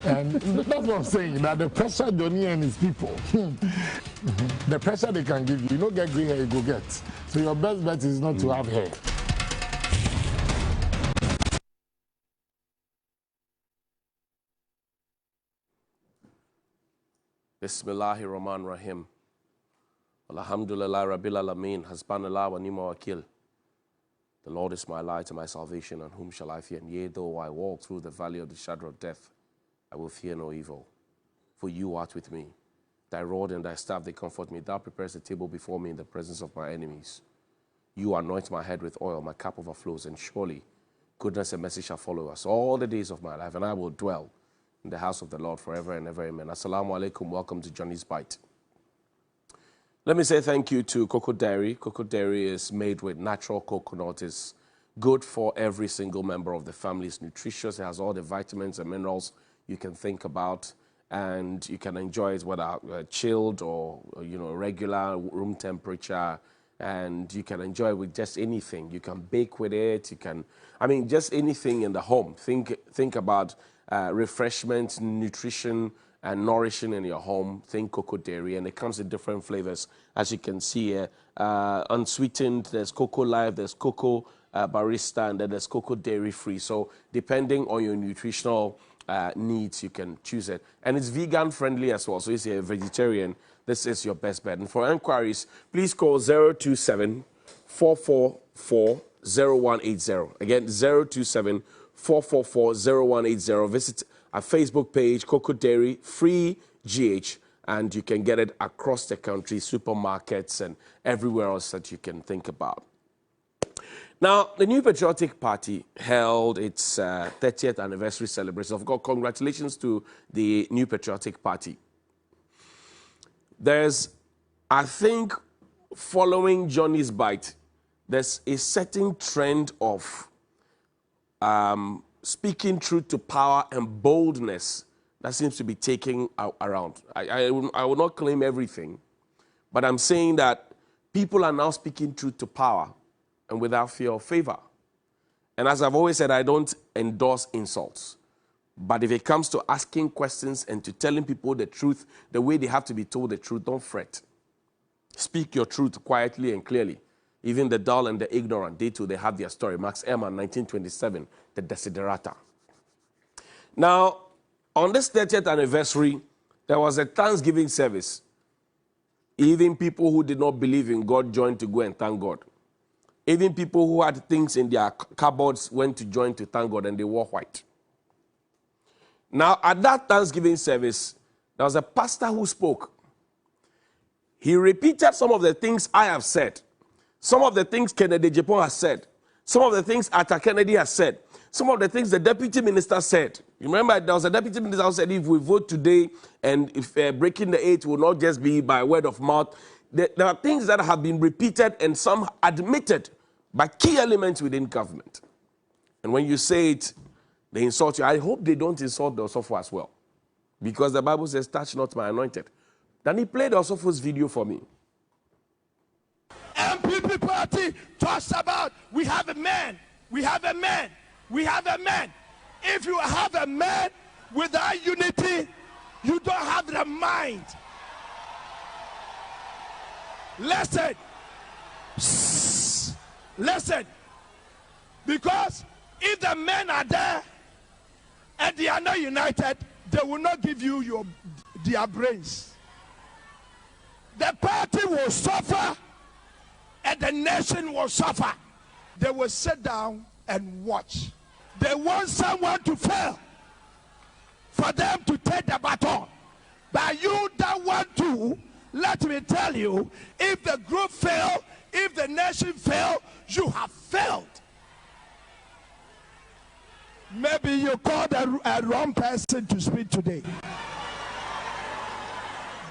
And that's what I'm saying, that the pressure Johnnie and his people, the pressure they can give you don't get grey hair, you go get. So your best bet is not to have hair. Bismillahir Rahmanir Rahim. Alhamdulillah Rabbil Alameen. Hasbanallah wa ni'mal wakil. The Lord is my light and my salvation, and whom shall I fear? And yea, though I walk through the valley of the shadow of death, I will fear no evil. For you art with me. Thy rod and thy staff, they comfort me. Thou preparest a table before me in the presence of my enemies. You anoint my head with oil, my cup overflows, and surely goodness and mercy shall follow us all the days of my life, and I will dwell in the house of the Lord forever and ever. Amen. Assalamu alaikum. Welcome to Johnny's Bite. Let me say thank you to Cocoa Dairy. Cocoa Dairy is made with natural coconut. It's good for every single member of the family. It's nutritious. It has all the vitamins and minerals you can think about, and you can enjoy it whether chilled or regular room temperature. And you can enjoy it with just anything. You can bake with it. You can, just anything in the home. Think about refreshment, nutrition, and nourishing in your home. Think Cocoa Dairy, and it comes in different flavors, as you can see here. Unsweetened, there's Cocoa Live, there's Cocoa Barista, and then there's Cocoa Dairy Free. So depending on your nutritional needs, you can choose it. And it's vegan friendly as well. So if you're a vegetarian, this is your best bet. And for enquiries, please call 027-444-0180. Again, 027-444-0180. Visit our Facebook page, Cocoa Dairy Free GH, and you can get it across the country, supermarkets, and everywhere else that you can think about. Now, the New Patriotic Party held its 30th anniversary celebration. Of course, congratulations to the New Patriotic Party. There's, I think, following Johnny's Bite, there's a certain trend of speaking truth to power and boldness that seems to be taking around. I will not claim everything, but I'm saying that people are now speaking truth to power and without fear or favor. And as I've always said, I don't endorse insults. But if it comes to asking questions and to telling people the truth, the way they have to be told the truth, don't fret. Speak your truth quietly and clearly. Even the dull and the ignorant, they too, they have their story. Max Ehrmann, 1927, the Desiderata. Now, on this 30th anniversary, there was a Thanksgiving service. Even people who did not believe in God joined to go and thank God. Even people who had things in their cupboards went to join to thank God, and they wore white. Now, at that Thanksgiving service, there was a pastor who spoke. He repeated some of the things I have said, some of the things Kennedy Japan has said, some of the things Atta Kennedy has said, some of the things the deputy minister said. You remember, there was a deputy minister who said, if we vote today and if breaking the eight will not just be by word of mouth, there are things that have been repeated and some admitted by key elements within government. And when you say it, they insult you. I hope they don't insult the Osofo as well. Because the Bible says, touch not my anointed. Then he played Osofo's video for me. NPP party talks about, we have a man, we have a man, we have a man. If you have a man without unity, you don't have the mind. Listen. Listen. Because if the men are there and they are not united, they will not give you their brains. The party will suffer and the nation will suffer. They will sit down and watch. They want someone to fail for them to take the baton. But you don't want to. Let me tell you, if the group fail, if the nation fail, you have failed. Maybe you called a wrong person to speak today.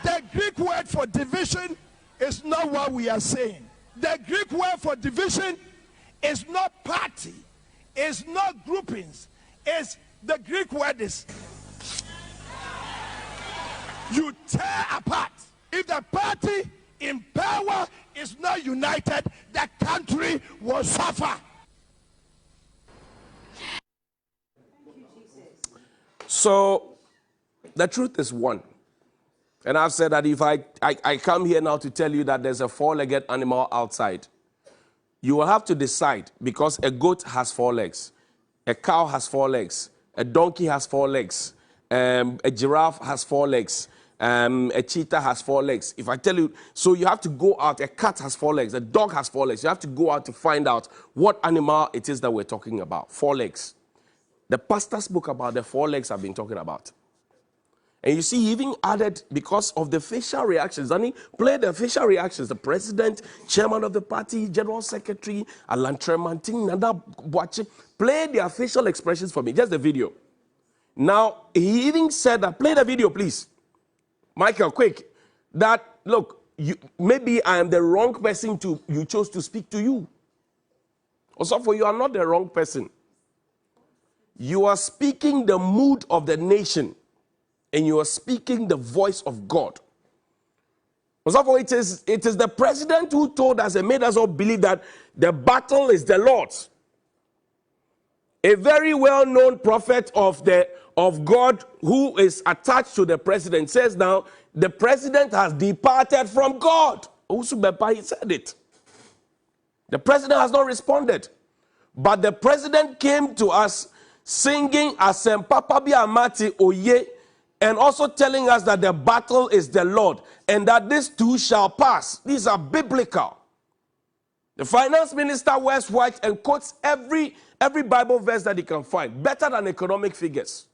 The Greek word for division is not what we are saying. The Greek word for division is not party, it's not groupings. It's the Greek word is you tear apart. If the party in power is not united, the country will suffer. So The truth is one. And I've said that if I come here now to tell you that there's a four-legged animal outside, you will have to decide, because a goat has 4 legs, a cow has 4 legs, a donkey has 4 legs, a giraffe has 4 legs, a cheetah has 4 legs. If I tell you, so you have to go out, a cat has 4 legs, a dog has 4 legs. You have to go out to find out what animal it is that we're talking about. 4 legs. The pastor spoke about the 4 legs I've been talking about. And you see, he even added, because of the facial reactions, and he played the facial reactions. The president, chairman of the party, general secretary, Alan Tremantin, Nana Boache, played their facial expressions for me. Just the video. Now, he even said that, play the video, please. Michael, quick. That, look, maybe I am the wrong person you chose to speak to you. Also, for you are not the wrong person. You are speaking the mood of the nation. And you are speaking the voice of God. So it is the president who told us and made us all believe that the battle is the Lord's. A very well-known prophet of God who is attached to the president says now, the president has departed from God. He said it. The president has not responded. But the president came to us singing Asem Papa Bi Amati Oye, and also telling us that the battle is the Lord and that this too shall pass. These are biblical. The finance minister wears white and quotes every Bible verse that he can find, better than economic figures.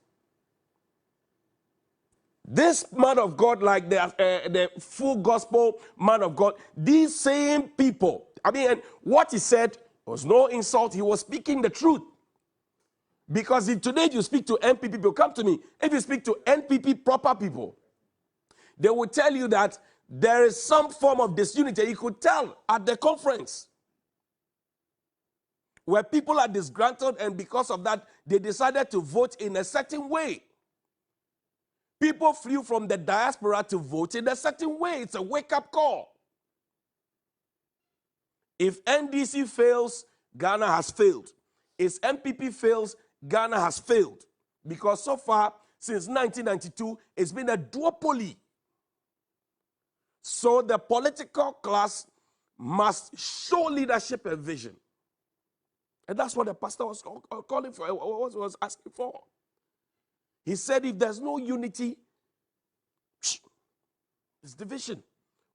This man of God, like the full gospel man of God, these same people, I mean, and what he said was no insult. He was speaking the truth. Because if today you speak to NPP people, come to me. If you speak to NPP proper people, they will tell you that there is some form of disunity. You could tell at the conference where people are disgruntled, and because of that, they decided to vote in a certain way. People flew from the diaspora to vote in a certain way. It's a wake-up call. If NDC fails, Ghana has failed. If NPP fails, Ghana has failed, because so far, since 1992, it's been a duopoly. So the political class must show leadership and vision. And that's what the pastor was calling for, was asking for. He said if there's no unity, it's division.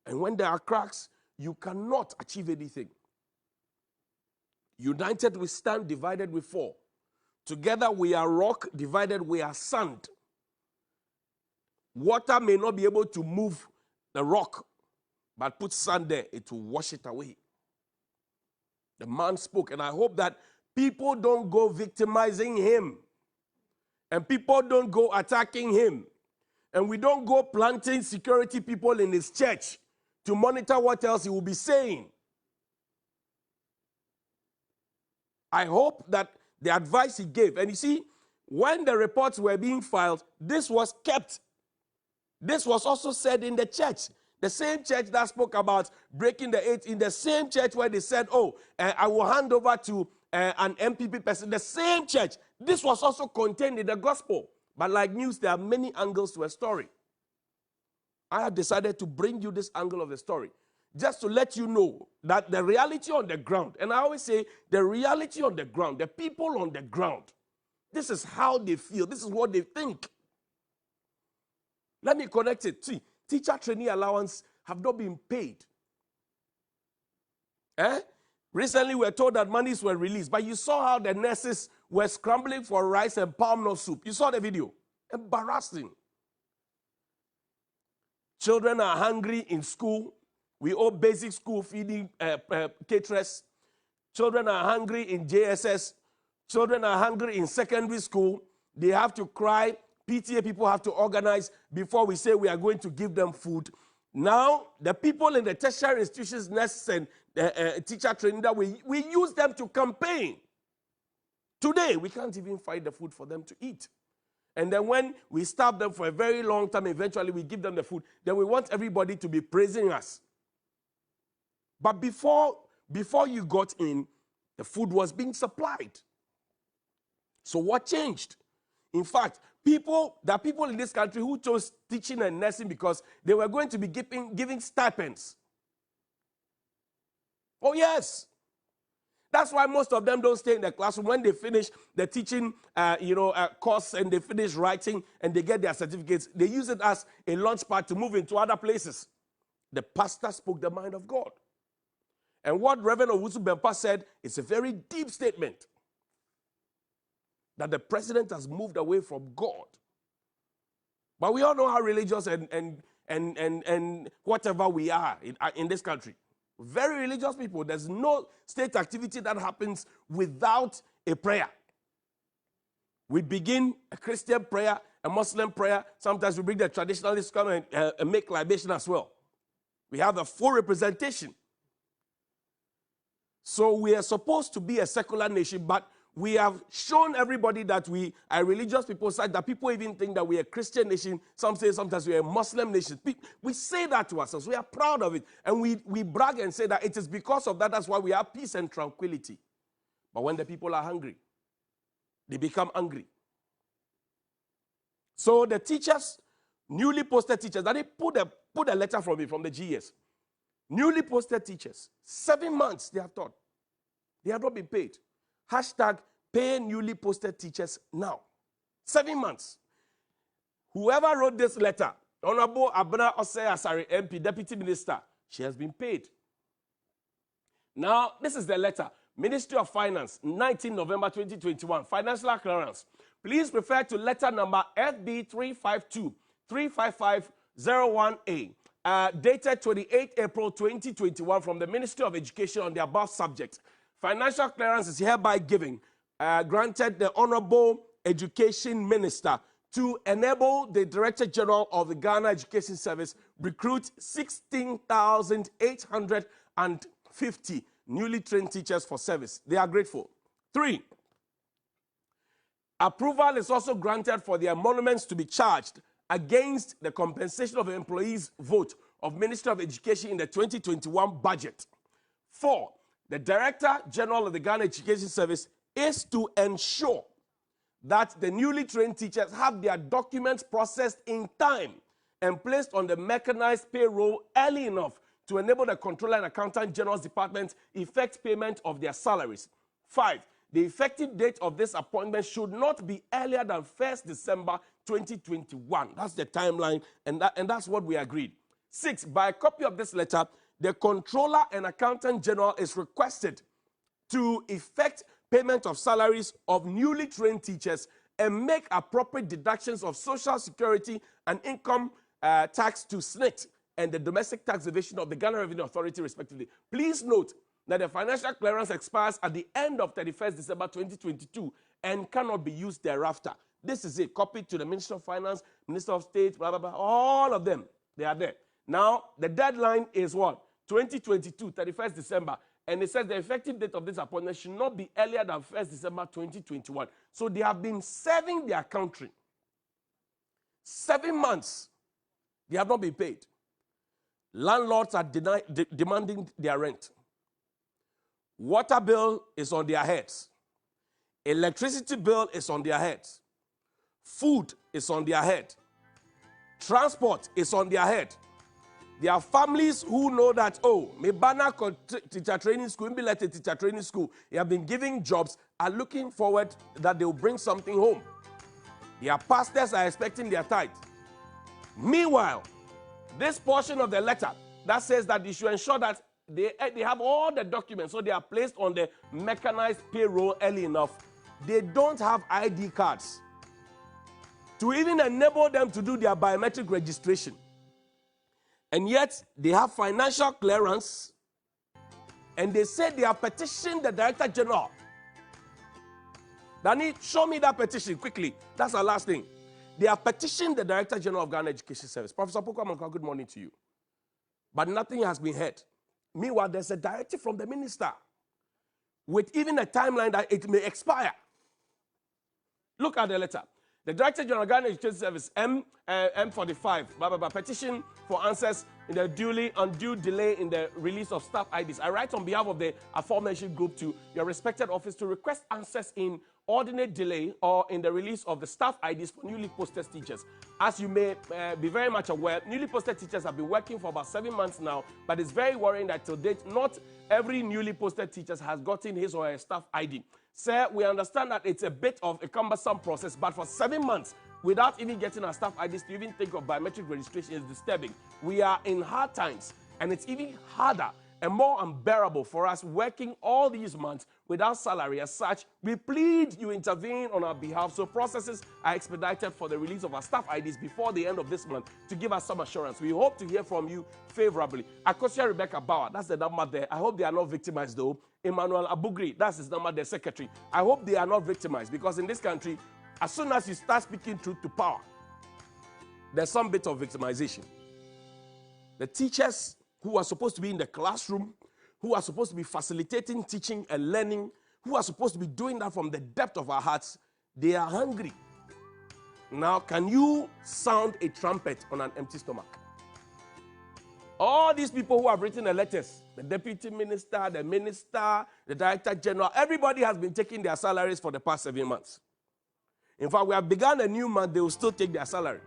And when there are cracks, you cannot achieve anything. United we stand, divided we fall. Together we are rock, divided we are sand. Water may not be able to move the rock, but put sand there, it will wash it away. The man spoke, and I hope that people don't go victimizing him, and people don't go attacking him, and we don't go planting security people in his church to monitor what else he will be saying. I hope that the advice he gave, and you see, when the reports were being filed, this was kept. This was also said in the church. The same church that spoke about breaking the 8, in the same church where they said, oh, I will hand over to an NPP person. The same church. This was also contained in the gospel. But like news, there are many angles to a story. I have decided to bring you this angle of the story, just to let you know that the reality on the ground, and I always say the reality on the ground, the people on the ground, this is how they feel, this is what they think. Let me connect it. See, teacher trainee allowance have not been paid. Recently we were told that monies were released, but you saw how the nurses were scrambling for rice and palm nut soup. You saw the video. Embarrassing. Children are hungry in school. We owe basic school feeding caterers. Children are hungry in JSS. Children are hungry in secondary school. They have to cry. PTA people have to organize before we say we are going to give them food. Now, the people in the tertiary institutions, nurses and teacher training, that we use them to campaign. Today, we can't even find the food for them to eat. And then when we starve them for a very long time, eventually we give them the food, then we want everybody to be praising us. But before you got in, the food was being supplied. So what changed? In fact, There are people in this country who chose teaching and nursing because they were going to be giving stipends. Oh, yes. That's why most of them don't stay in the classroom. When they finish the teaching course and they finish writing and they get their certificates, they use it as a launch pad to move into other places. The pastor spoke the mind of God. And what Reverend Owusu Bempah said is a very deep statement. That the president has moved away from God. But we all know how religious and whatever we are in this country. Very religious people. There's no state activity that happens without a prayer. We begin a Christian prayer, a Muslim prayer. Sometimes we bring the traditionalists come and make libation as well. We have a full representation. So we are supposed to be a secular nation, but we have shown everybody that we are religious people, such that people even think that we are a Christian nation. Some say sometimes we are a Muslim nation. We say that to ourselves. We are proud of it. And we brag and say that it is because of that. That's why we have peace and tranquility. But when the people are hungry, they become angry. So the teachers, newly posted teachers, that they put a letter from me, from the GS. Newly posted teachers, 7 months they have taught. They have not been paid. Hashtag pay newly posted teachers now. 7 months. Whoever wrote this letter, Honorable Abena Osei Asare MP, Deputy Minister, she has been paid. Now, this is the letter. Ministry of Finance, 19 November 2021. Financial clearance. Please refer to letter number FB 352-355-01A, dated 28 April 2021 from the Ministry of Education on the above subject. Financial clearance is hereby given, granted the Honorable Education Minister to enable the Director General of the Ghana Education Service recruit 16,850 newly trained teachers for service. They are grateful. 3, approval is also granted for the emoluments to be charged against the compensation of employees' vote of Ministry of Education in the 2021 budget. 4, the Director General of the Ghana Education Service is to ensure that the newly trained teachers have their documents processed in time and placed on the mechanized payroll early enough to enable the Controller and Accountant General's Department effect payment of their salaries. 5, the effective date of this appointment should not be earlier than 1st December 2021. That's the timeline, and that's what we agreed. 6, by a copy of this letter, the Controller and Accountant General is requested to effect payment of salaries of newly trained teachers and make appropriate deductions of Social Security and income tax to SNIT and the Domestic Tax Division of the Ghana Revenue Authority, respectively. Please note that the financial clearance expires at the end of 31st December 2022 and cannot be used thereafter. This is it. Copied to the Minister of Finance, Minister of State, blah, blah, blah. All of them, they are there. Now, the deadline is what? 2022, 31st December. And it says the effective date of this appointment should not be earlier than 1st December 2021. So they have been serving their country. 7 months. They have not been paid. Landlords are demanding their rent. Water bill is on their heads. Electricity bill is on their heads. Food is on their head. Transport is on their head. There are families who know that, oh, me banner teacher training school, be like a teacher training school. They have been giving jobs, are looking forward that they will bring something home. Their pastors are expecting their tithe. Meanwhile, this portion of the letter that says that they should ensure that they have all the documents, so they are placed on the mechanized payroll early enough. They don't have ID cards to even enable them to do their biometric registration. And yet, they have financial clearance, and they said they have petitioned the Director General. Danny, show me that petition quickly. That's our last thing. They have petitioned the Director General of Ghana Education Service. Professor Pokwamaka, good morning to you. But nothing has been heard. Meanwhile, there's a directive from the minister with even a timeline that it may expire. Look at the letter. The Director General of Ghana Education Service, M45, blah, blah, blah, petition for answers in the undue delay in the release of staff IDs. I write on behalf of the aforementioned group to your respected office to request answers in ordinate delay or in the release of the staff IDs for newly posted teachers. As you may be very much aware, newly posted teachers have been working for about 7 months now, but it's very worrying that to date, not every newly posted teacher has gotten his or her staff ID. Sir, we understand that it's a bit of a cumbersome process, but for 7 months, without even getting our staff IDs to even think of biometric registration is disturbing. We are in hard times, and it's even harder and more unbearable for us working all these months without salary. As such, we plead you intervene on our behalf so processes are expedited for the release of our staff IDs before the end of this month to give us some assurance. We hope to hear from you favorably. Akosia Rebecca Bauer, that's the number there. I hope they are not victimized though. Emmanuel Abugri, that's his number there, secretary. I hope they are not victimized, because in this country, as soon as you start speaking truth to power, there's some bit of victimization. The teachers who are supposed to be in the classroom, who are supposed to be facilitating teaching and learning, who are supposed to be doing that from the depth of our hearts, they are hungry. Now, can you sound a trumpet on an empty stomach? All these people who have written the letters, the deputy minister, the minister, the director general, everybody has been taking their salaries for the past 7 months. In fact, we have begun a new month, they will still take their salary.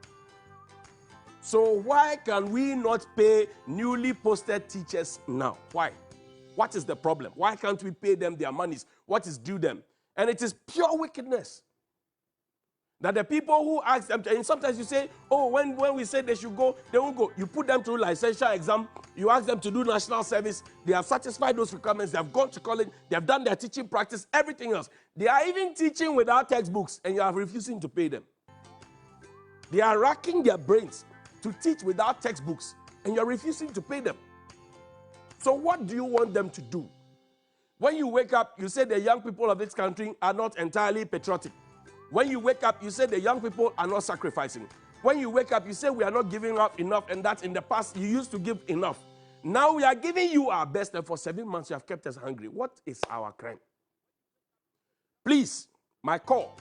So why can we not pay newly posted teachers now? Why? What is the problem? Why can't we pay them their monies? What is due them? And it is pure wickedness that the people who ask them, and sometimes you say, oh, when we say they should go, they won't go. You put them through licensure exam, you ask them to do national service, they have satisfied those requirements, they have gone to college, they have done their teaching practice, everything else. They are even teaching without textbooks, and you are refusing to pay them. They are racking their brains to teach without textbooks, and you're refusing to pay them. So what do you want them to do? When you wake up, you say the young people of this country are not entirely patriotic. When you wake up, you say the young people are not sacrificing. When you wake up, you say we are not giving up enough, and that in the past you used to give enough. Now we are giving you our best, and for 7 months you have kept us hungry. What is our crime? Please, my call,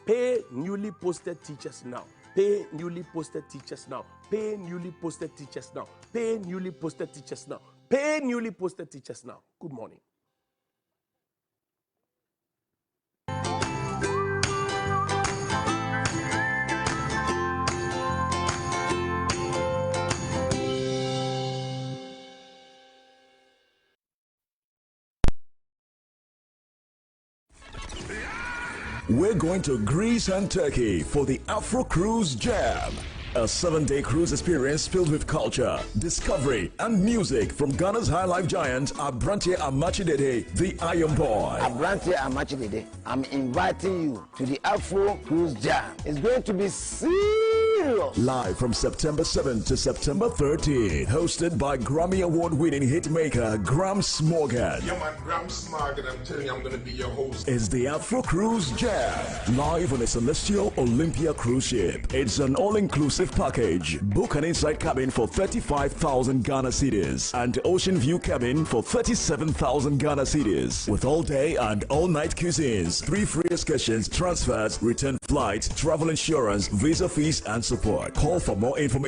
pay newly posted teachers now. Pay newly posted teachers now. Pay newly posted teachers now. Pay newly posted teachers now. Pay newly posted teachers now. Good morning. We're going to Greece and Turkey for the Afro Cruise Jam. A 7-day cruise experience filled with culture, discovery, and music from Ghana's high life giant, Abrante Amachidede, the Iron Boy. Abrante Amachidede, I'm inviting you to the Afro Cruise Jam. It's going to be serious. Live from September 7th to September 13th. Hosted by Grammy Award-winning hitmaker Grams Morgan. Yeah, man, Grams Morgan, I'm telling you, I'm going to be your host. It's the Afro Cruise Jam. Live on a Celestial Olympia cruise ship. It's an all-inclusive package. Book an inside cabin for 35,000 Ghana cedis and ocean view cabin for 37,000 Ghana cedis with all day and all night cuisines, 3 free excursions, transfers, return flights, travel insurance, visa fees and support. Call for more information.